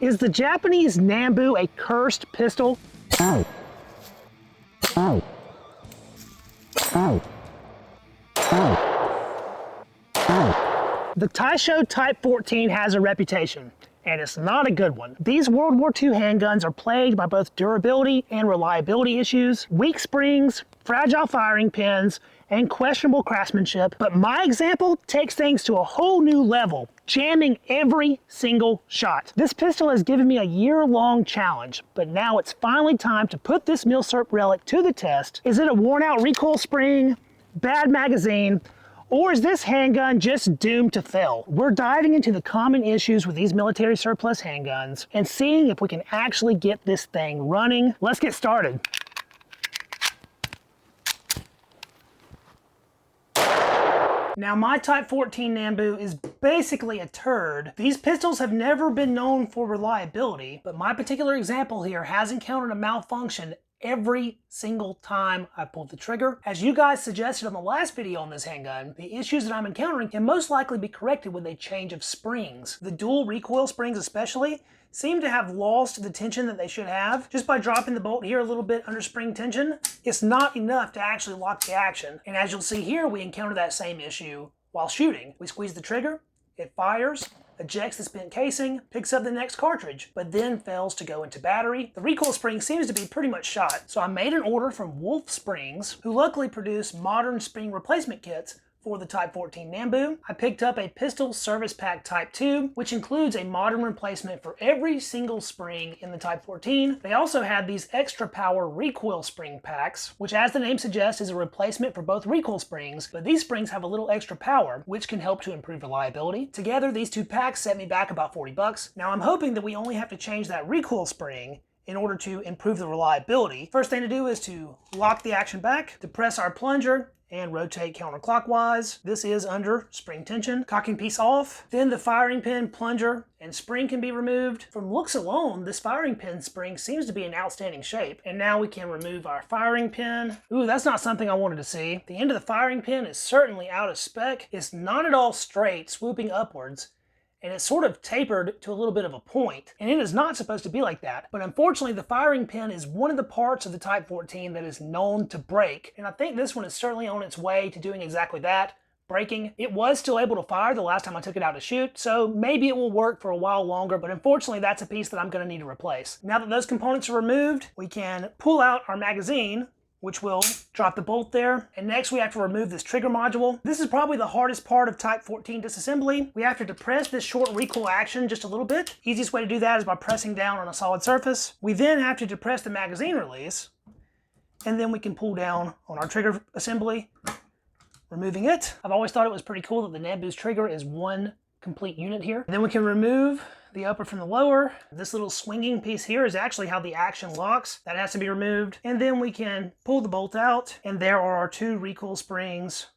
Is the Japanese Nambu a cursed pistol? The Taisho Type 14 has a reputation, and it's not a good one. These World War II handguns are plagued by both durability and reliability issues, weak springs, fragile firing pins, and questionable craftsmanship. But my example takes things to a whole new level, jamming every single shot. This pistol has given me a year-long challenge, but now it's finally time to put this milsurp relic to the test. Is it a worn-out recoil spring, bad magazine, or is this handgun just doomed to fail? We're diving into the common issues with these military surplus handguns and seeing if we can actually get this thing running. Let's get started. Now, my Type 14 Nambu is basically a turd. These pistols have never been known for reliability, but my particular example here has encountered a malfunction every single time I pulled the trigger. As you guys suggested on the last video on this handgun, the issues that I'm encountering can most likely be corrected with a change of springs. The dual recoil springs especially seem to have lost the tension that they should have. Just by dropping the bolt here a little bit under spring tension, it's not enough to actually lock the action. And as you'll see here, we encounter that same issue while shooting. We squeeze the trigger, it fires, ejects the spent casing, picks up the next cartridge, but then fails to go into battery. The recoil spring seems to be pretty much shot. So I made an order from Wolf Springs, who luckily produce modern spring replacement kits for the Type 14 Nambu. I picked up a pistol service pack Type 2, which includes a modern replacement for every single spring in the Type 14. They also had these extra power recoil spring packs, which as the name suggests is a replacement for both recoil springs, but these springs have a little extra power, which can help to improve reliability. Together, these two packs set me back about 40 bucks. Now I'm hoping that we only have to change that recoil spring in order to improve the reliability. First thing to do is to lock the action back, depress our plunger, and rotate counterclockwise. This is under spring tension. Cocking piece off. Then the firing pin, plunger, and spring can be removed. From looks alone, this firing pin spring seems to be in outstanding shape. And now we can remove our firing pin. Ooh, that's not something I wanted to see. The end of the firing pin is certainly out of spec. It's not at all straight, swooping upwards, and it's sort of tapered to a little bit of a point. And it is not supposed to be like that. But unfortunately, the firing pin is one of the parts of the Type 14 that is known to break. And I think this one is certainly on its way to doing exactly that, breaking. It was still able to fire the last time I took it out to shoot, so maybe it will work for a while longer, but unfortunately that's a piece that I'm gonna need to replace. Now that those components are removed, we can pull out our magazine, which will drop the bolt there. And next we have to remove this trigger module. This is probably the hardest part of Type 14 disassembly. We have to depress this short recoil action just a little bit. Easiest way to do that is by pressing down on a solid surface. We then have to depress the magazine release, and then we can pull down on our trigger assembly, removing it. I've always thought it was pretty cool that the Nambu's trigger is one complete unit here. And then we can remove the upper from the lower. This little swinging piece here is actually how the action locks. That has to be removed. And then we can pull the bolt out, and there are our two recoil springs,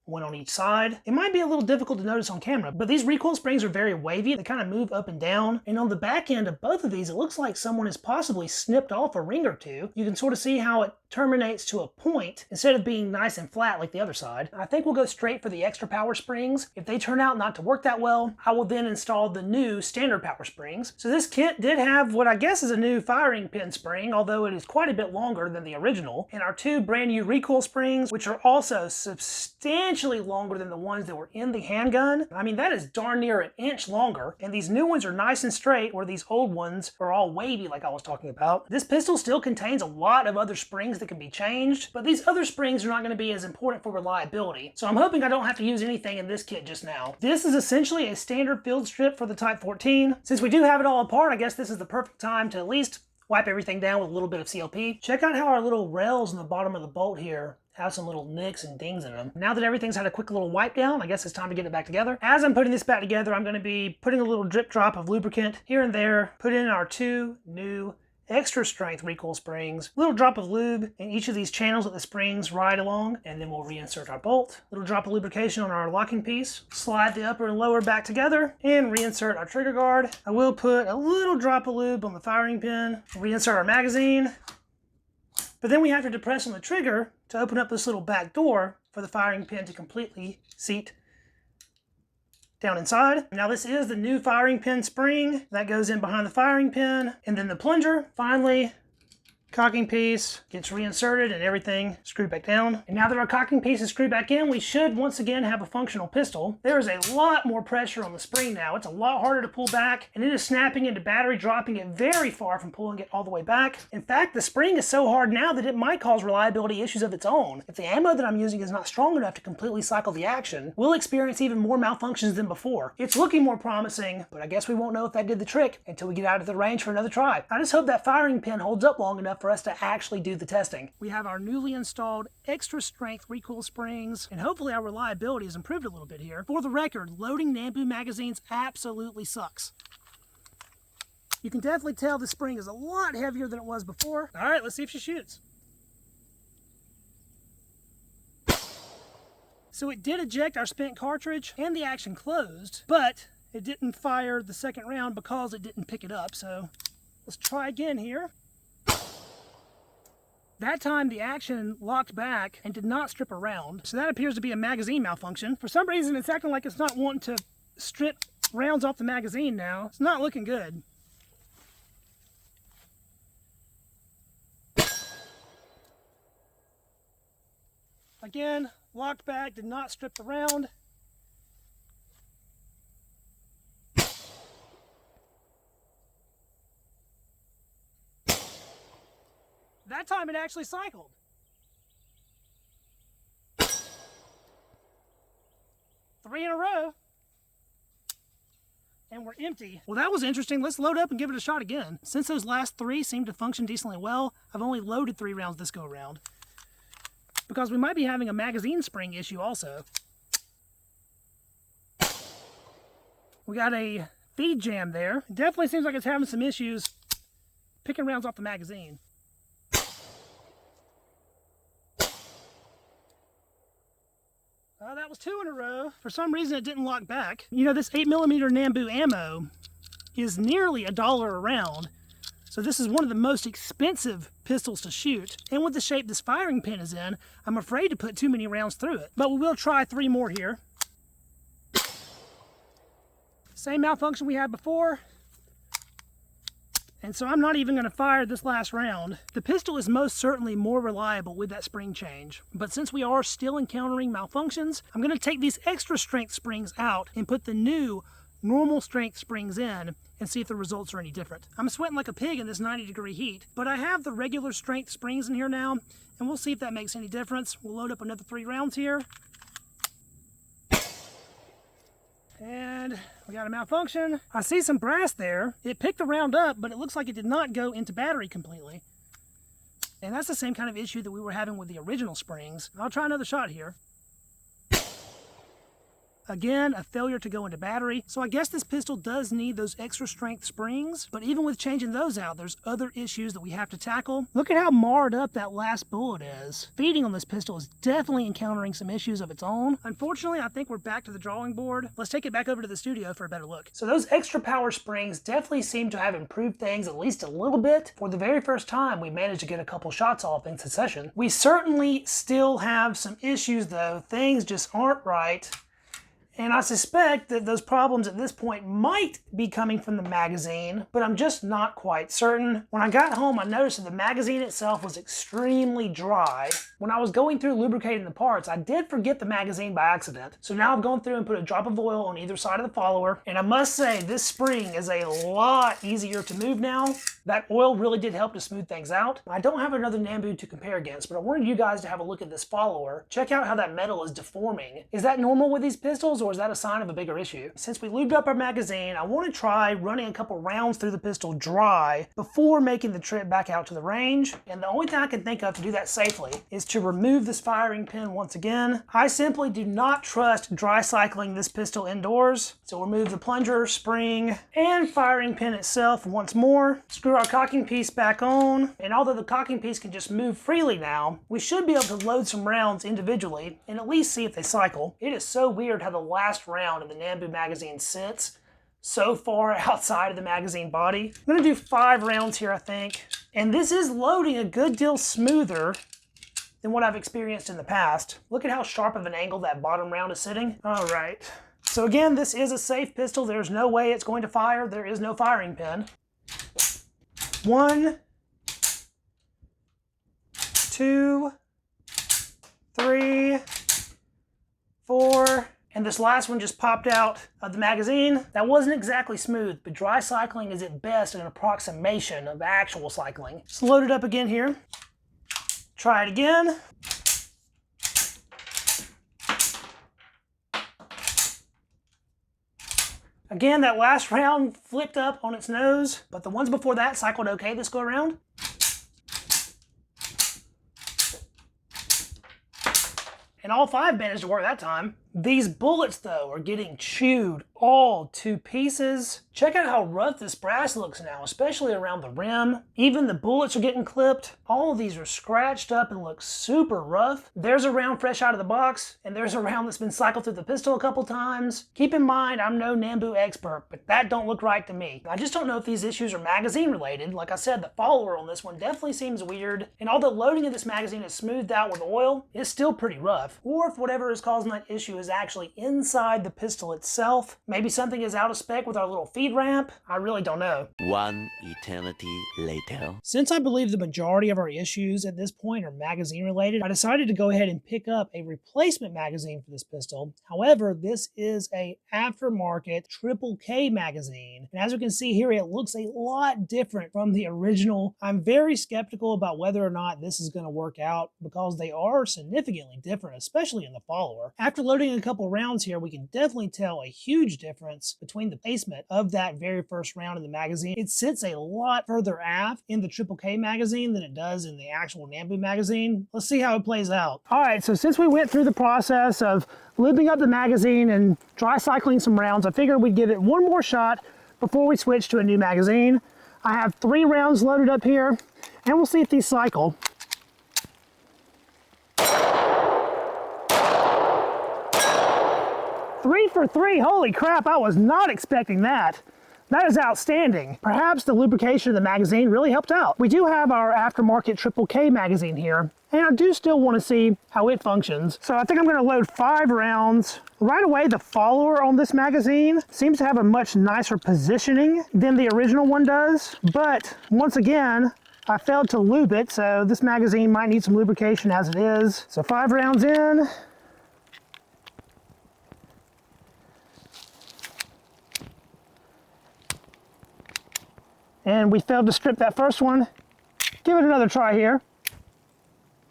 one on each side. It might be a little difficult to notice on camera, but these recoil springs are very wavy. They kind of move up and down. And on the back end of both of these, it looks like someone has possibly snipped off a ring or two. You can sort of see how it terminates to a point instead of being nice and flat like the other side. I think we'll go straight for the extra power springs. If they turn out not to work that well, I will then install the new standard power springs. So this kit did have what I guess is a new firing pin spring, although it is quite a bit longer than the original, and our two brand new recoil springs, which are also substantially longer than the ones that were in the handgun. I mean, that is darn near an inch longer, and these new ones are nice and straight, where these old ones are all wavy like I was talking about. This pistol still contains a lot of other springs that can be changed, but these other springs are not going to be as important for reliability, so I'm hoping I don't have to use anything in this kit just now. This is essentially a standard field strip for the Type 14. Since we do have it all apart, I guess this is the perfect time to at least wipe everything down with a little bit of CLP. Check out how our little rails in the bottom of the bolt here have some little nicks and dings in them. Now that everything's had a quick little wipe down, I guess it's time to get it back together. As I'm putting this back together, I'm going to be putting a little drip drop of lubricant here and there, put in our two new extra strength recoil springs, little drop of lube in each of these channels that the springs ride along, and then we'll reinsert our bolt. Little drop of lubrication on our locking piece, slide the upper and lower back together, and reinsert our trigger guard. I will put a little drop of lube on the firing pin, reinsert our magazine, but then we have to depress on the trigger to open up this little back door for the firing pin to completely seat down inside. Now this is the new firing pin spring that goes in behind the firing pin, and then the plunger. Finally, cocking piece gets reinserted and everything screwed back down. And now that our cocking piece is screwed back in, we should once again have a functional pistol. There is a lot more pressure on the spring now. It's a lot harder to pull back, and it is snapping into battery, dropping it very far from pulling it all the way back. In fact, the spring is so hard now that it might cause reliability issues of its own. If the ammo that I'm using is not strong enough to completely cycle the action, we'll experience even more malfunctions than before. It's looking more promising, but I guess we won't know if that did the trick until we get out of the range for another try. I just hope that firing pin holds up long enough for us to actually do the testing. We have our newly installed extra strength recoil springs, and hopefully our reliability has improved a little bit here. For the record, loading Nambu magazines absolutely sucks. You can definitely tell the spring is a lot heavier than it was before. All right, let's see if she shoots. So it did eject our spent cartridge and the action closed, but it didn't fire the second round because it didn't pick it up. So let's try again here. That time the action locked back and did not strip a round. So that appears to be a magazine malfunction. For some reason it's acting like it's not wanting to strip rounds off the magazine now. It's not looking good. Again, locked back, did not strip the round. That time it actually cycled. 3 in a row. And we're empty. Well, that was interesting. Let's load up and give it a shot again. Since those last 3 seemed to function decently well, I've only loaded 3 rounds this go around, because we might be having a magazine spring issue also. We got a feed jam there. It definitely seems like it's having some issues picking rounds off the magazine. That was 2 in a row. For some reason it didn't lock back. You know, this 8mm Nambu ammo is nearly $1 a round. So this is one of the most expensive pistols to shoot. And with the shape this firing pin is in, I'm afraid to put too many rounds through it. But we will try 3 more here. Same malfunction we had before. And so I'm not even going to fire this last round. The pistol is most certainly more reliable with that spring change. But since we are still encountering malfunctions, I'm going to take these extra strength springs out and put the new normal strength springs in and see if the results are any different. I'm sweating like a pig in this 90-degree heat, but I have the regular strength springs in here now, and we'll see if that makes any difference. We'll load up another 3 rounds here. And we got a malfunction. I see some brass there. It picked the round up, but it looks like it did not go into battery completely. And that's the same kind of issue that we were having with the original springs. I'll try another shot here. Again, a failure to go into battery. So I guess this pistol does need those extra strength springs, but even with changing those out, there's other issues that we have to tackle. Look at how marred up that last bullet is. Feeding on this pistol is definitely encountering some issues of its own. Unfortunately, I think we're back to the drawing board. Let's take it back over to the studio for a better look. So those extra power springs definitely seem to have improved things at least a little bit. For the very first time, we managed to get a couple shots off in succession. We certainly still have some issues though. Things just aren't right. And I suspect that those problems at this point might be coming from the magazine, but I'm just not quite certain. When I got home, I noticed that the magazine itself was extremely dry. When I was going through lubricating the parts, I did forget the magazine by accident. So now I've gone through and put a drop of oil on either side of the follower. And I must say, this spring is a lot easier to move now. That oil really did help to smooth things out. I don't have another Nambu to compare against, but I wanted you guys to have a look at this follower. Check out how that metal is deforming. Is that normal with these pistols, or is that a sign of a bigger issue? Since we lubed up our magazine, I want to try running a couple rounds through the pistol dry before making the trip back out to the range. And the only thing I can think of to do that safely is to remove this firing pin once again. I simply do not trust dry cycling this pistol indoors. So remove the plunger, spring, and firing pin itself once more. Screw our cocking piece back on. And although the cocking piece can just move freely now, we should be able to load some rounds individually and at least see if they cycle. It is so weird how the last round of the Nambu magazine sits so far outside of the magazine body. I'm gonna do 5 rounds here, I think. And this is loading a good deal smoother than what I've experienced in the past. Look at how sharp of an angle that bottom round is sitting. All right, So again, this is a safe pistol. There's no way it's going to fire. There is no firing pin. 1, 2, 3, 4, and this last one just popped out of the magazine. That wasn't exactly smooth, but dry cycling is at best an approximation of actual cycling. Just load it up again here. Try it again. Again, that last round flipped up on its nose, but the ones before that cycled okay this go around. And all 5 managed to work that time. These bullets, though, are getting chewed all to pieces. Check out how rough this brass looks now, especially around the rim. Even the bullets are getting clipped. All of these are scratched up and look super rough. There's a round fresh out of the box, and there's a round that's been cycled through the pistol a couple times. Keep in mind, I'm no Nambu expert, but that don't look right to me. I just don't know if these issues are magazine related. Like I said, the follower on this one definitely seems weird, and although loading of this magazine is smoothed out with oil, it's still pretty rough. Or if whatever is causing that issue is actually inside the pistol itself. Maybe something is out of spec with our little feed ramp. I really don't know. One eternity later. Since I believe the majority of our issues at this point are magazine related, I decided to go ahead and pick up a replacement magazine for this pistol. However, this is a aftermarket triple K magazine. And as you can see here, it looks a lot different from the original. I'm very skeptical about whether or not this is going to work out because they are significantly different, especially in the follower. After loading a couple rounds here, we can definitely tell a huge difference between the placement of that very first round in the magazine. It sits a lot further aft in the triple K magazine than it does in the actual Nambu magazine. Let's see how it plays out. All right, so since we went through the process of lubing up the magazine and dry cycling some rounds, I figured we'd give it one more shot before we switch to a new magazine. I have 3 rounds loaded up here, and we'll see if these cycle. 3 for 3, holy crap, I was not expecting that. That is outstanding. Perhaps the lubrication of the magazine really helped out. We do have our aftermarket triple K magazine here, and I do still want to see how it functions. So I think I'm gonna load 5 rounds. Right away, the follower on this magazine seems to have a much nicer positioning than the original one does, but once again, I failed to lube it, so this magazine might need some lubrication as it is. So 5 rounds in. And we failed to strip that first one. Give it another try here.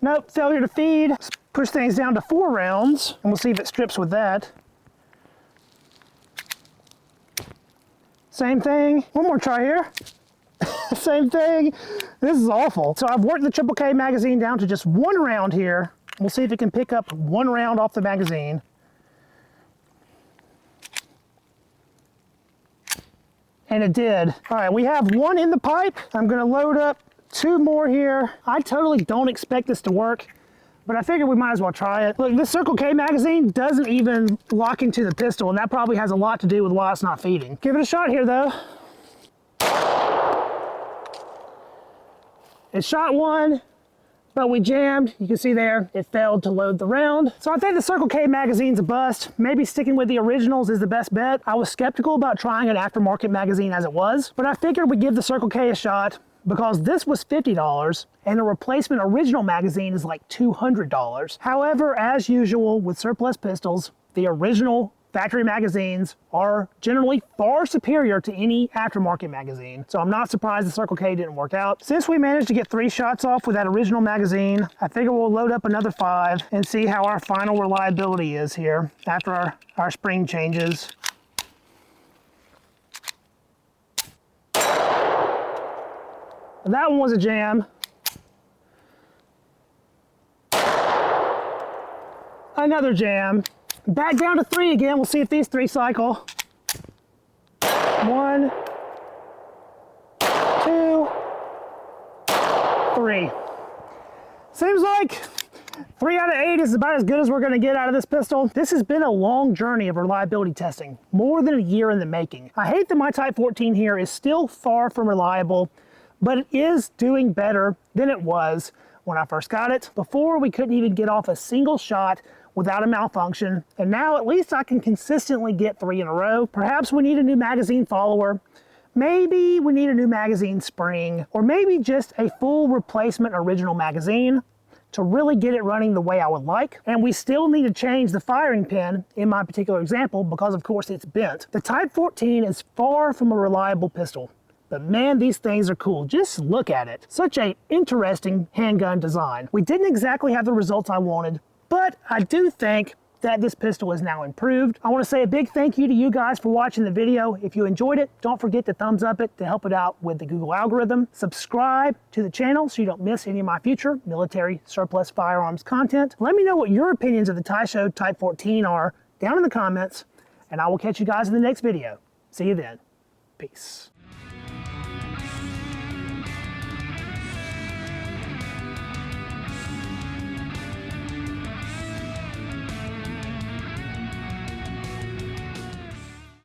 Nope, failure to feed. Let's push things down to 4 rounds, and we'll see if it strips with that. Same thing. One more try here. Same thing. This is awful. So I've worked the triple K magazine down to just 1 round here. We'll see if it can pick up 1 round off the magazine. And it did. All right, we have 1 in the pipe. I'm gonna load up 2 more here. I totally don't expect this to work, but I figured we might as well try it. Look, this Circle K magazine doesn't even lock into the pistol, and that probably has a lot to do with why it's not feeding. Give it a shot here though. It shot 1, but we jammed. You can see there, it failed to load the round. So I think the Circle K magazine's a bust. Maybe sticking with the originals is the best bet. I was skeptical about trying an aftermarket magazine as it was, but I figured we'd give the Circle K a shot because this was $50 and the replacement original magazine is like $200. However, as usual with surplus pistols, the original factory magazines are generally far superior to any aftermarket magazine. So I'm not surprised the Circle K didn't work out. Since we managed to get 3 shots off with that original magazine, I figure we'll load up another 5 and see how our final reliability is here after our spring changes. That one was a jam. Another jam. Back down to 3 again. We'll see if these 3 cycle. 1, 2, 3. Seems like 3 out of 8 is about as good as we're going to get out of this pistol. This has been a long journey of reliability testing, more than a year in the making. I hate that my Type 14 here is still far from reliable, but it is doing better than it was when I first got it. Before, we couldn't even get off a single shot without a malfunction. And now at least I can consistently get 3 in a row. Perhaps we need a new magazine follower. Maybe we need a new magazine spring, or maybe just a full replacement original magazine to really get it running the way I would like. And we still need to change the firing pin in my particular example because of course it's bent. The Type 14 is far from a reliable pistol, but man, these things are cool. Just look at it. Such a interesting handgun design. We didn't exactly have the results I wanted, but I do think that this pistol is now improved. I want to say a big thank you to you guys for watching the video. If you enjoyed it, don't forget to thumbs up it to help it out with the Google algorithm. Subscribe to the channel so you don't miss any of my future military surplus firearms content. Let me know what your opinions of the Taisho Type 14 are down in the comments, and I will catch you guys in the next video. See you then. Peace.